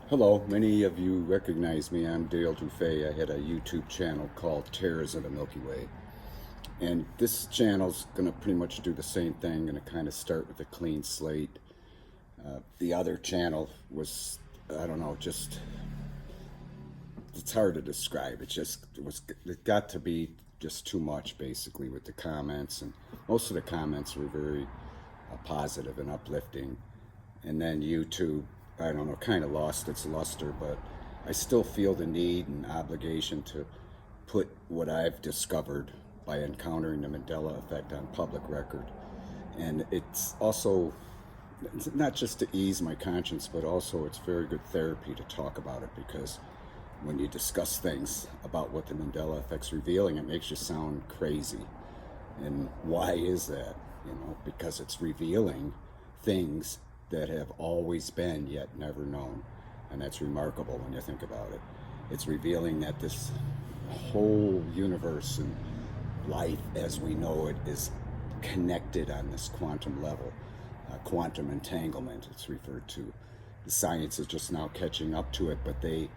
Hello, many of you recognize me. I'm DuFay. I had a YouTube channel called Terra of the Milky Way. And this channel's going to pretty much do the same thing, going to kind of start with a clean slate. The other channel was, I don't know, just, it's hard to describe. It got to be just too much basically with the comments. And most of the comments were very positive and uplifting. And then YouTube, I don't know, kind of lost its luster, but I still feel the need and obligation to put what I've discovered by encountering the Mandela effect on public record. And it's also, it's not just to ease my conscience, but also it's very good therapy to talk about it, because when you discuss things about what the Mandela effect's revealing, it makes you sound crazy. And why is that? Because it's revealing things that have always been yet never known. And that's remarkable when you think about it. It's revealing that this whole universe and life as we know it is connected on this quantum level. Quantum entanglement, it's referred to. The science is just now catching up to it, but they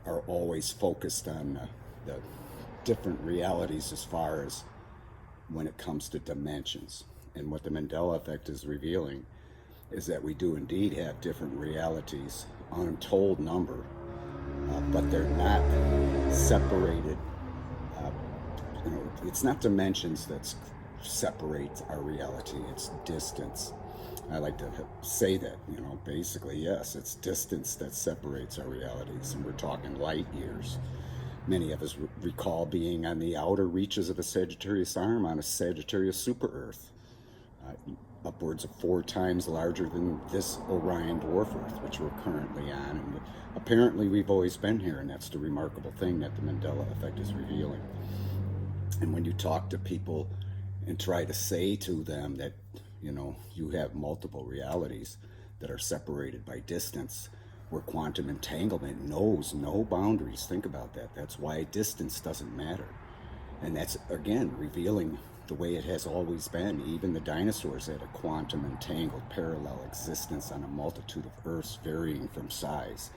are always focused on the different realities as far as when it comes to dimensions. And what the Mandela effect is revealing is that we do indeed have different realities, untold number, but they're not separated. It's not dimensions that separate our reality, it's distance. I like to say that, basically, yes, it's distance that separates our realities, and we're talking light years. Many of us recall being on the outer reaches of a Sagittarius arm on a Sagittarius super Earth, upwards of 4 times larger than this Orion dwarf Earth, which we're currently on. And apparently we've always been here, and that's the remarkable thing that the Mandela effect is revealing. And when you talk to people and try to say to them that, you have multiple realities that are separated by distance, where quantum entanglement knows no boundaries. Think about that. That's why distance doesn't matter. And that's, again, revealing the way it has always been. Even the dinosaurs had a quantum entangled parallel existence on a multitude of Earths varying from size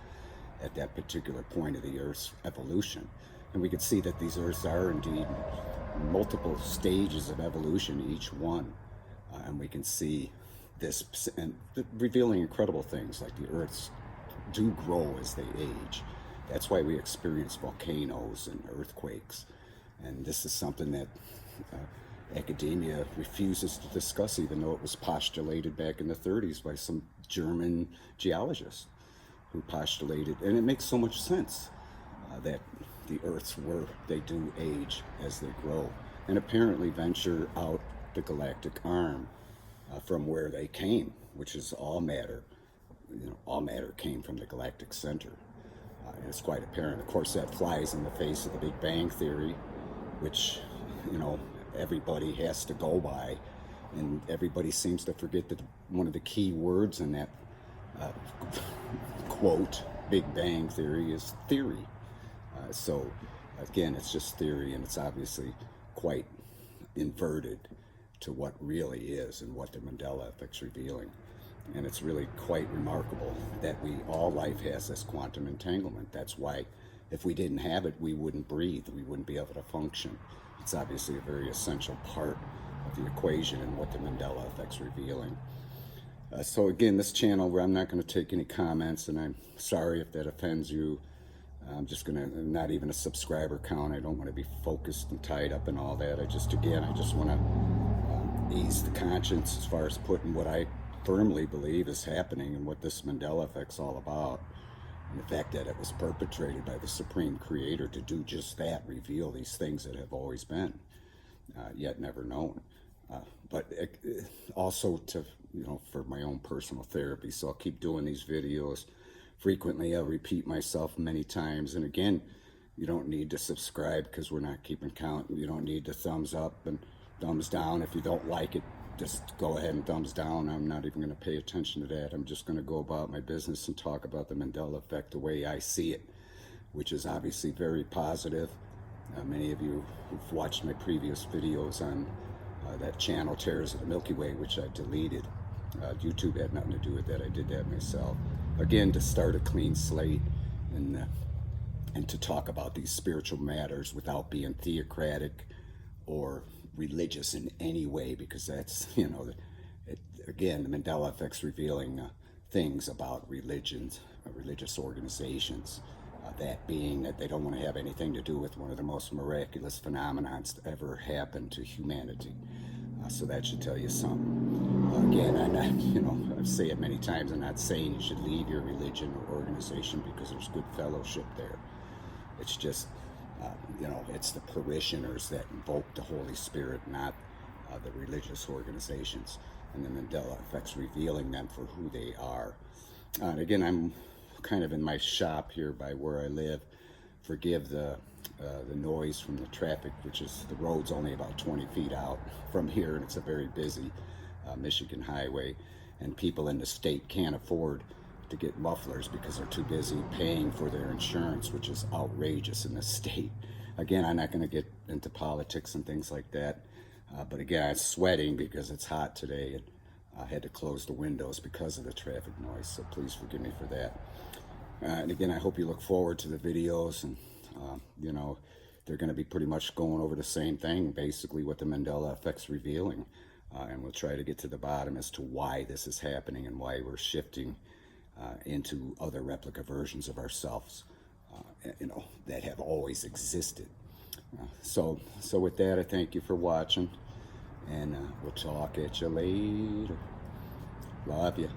at that particular point of the Earth's evolution. And we could see that these Earths are indeed multiple stages of evolution, each one. And we can see this, and revealing incredible things like the Earths do grow as they age. That's why we experience volcanoes and earthquakes. And this is something that academia refuses to discuss, even though it was postulated back in the 30s by some German geologists who postulated, and it makes so much sense that the Earths they do age as they grow, and apparently venture out the galactic arm from where they came, which is all matter. All matter came from the galactic center. And it's quite apparent. Of course, that flies in the face of the Big Bang Theory, which, everybody has to go by. And everybody seems to forget that one of the key words in that quote, Big Bang Theory, is theory. So, again, it's just theory, and it's obviously quite inverted to what really is and what the Mandela effect's revealing. And it's really quite remarkable that all life has this quantum entanglement. That's why if we didn't have it, we wouldn't breathe, we wouldn't be able to function. It's obviously a very essential part of the equation and what the Mandela effect's revealing. So again, this channel, where I'm not going to take any comments, and I'm sorry if that offends you. I'm just going to, not even a subscriber count. I don't want to be focused and tied up in all that. I just want to ease the conscience as far as putting what I firmly believe is happening and what this Mandela effect's all about. And the fact that it was perpetrated by the Supreme Creator to do just that, reveal these things that have always been, yet never known. But also to, for my own personal therapy. So I'll keep doing these videos frequently. I'll repeat myself many times. And again, you don't need to subscribe because we're not keeping count. You don't need to thumbs up and thumbs down. If you don't like it, just go ahead and thumbs down. I'm not even going to pay attention to that. I'm just going to go about my business and talk about the Mandela effect the way I see it, which is obviously very positive. Many of you who've watched my previous videos on that channel, Terra of the Milky Way, which I deleted. YouTube had nothing to do with that. I did that myself. again, to start a clean slate and to talk about these spiritual matters without being theocratic or religious in any way, because that's, again, the Mandela effect's revealing things about religions, religious organizations. That being that they don't want to have anything to do with one of the most miraculous phenomenons to ever happen to humanity. So that should tell you something. Again, I'm not, I've said it many times, I'm not saying you should leave your religion or organization because there's good fellowship there. It's just, it's the parishioners that invoke the Holy Spirit, not the religious organizations. And the Mandela effect's revealing them for who they are. And again, I'm kind of in my shop here by where I live. Forgive the noise from the traffic, which is, the road's only about 20 feet out from here, and it's a very busy Michigan highway, and people in the state can't afford to get mufflers because they're too busy paying for their insurance, which is outrageous in the state. Again, I'm not going to get into politics and things like that, but again, I'm sweating because it's hot today, and I had to close the windows because of the traffic noise, so please forgive me for that. And again, I hope you look forward to the videos, and they're going to be pretty much going over the same thing, basically what the Mandela effect's revealing, and we'll try to get to the bottom as to why this is happening and why we're shifting into other replica versions of ourselves, that have always existed. So with that, I thank you for watching, and we'll talk at you later. Love you.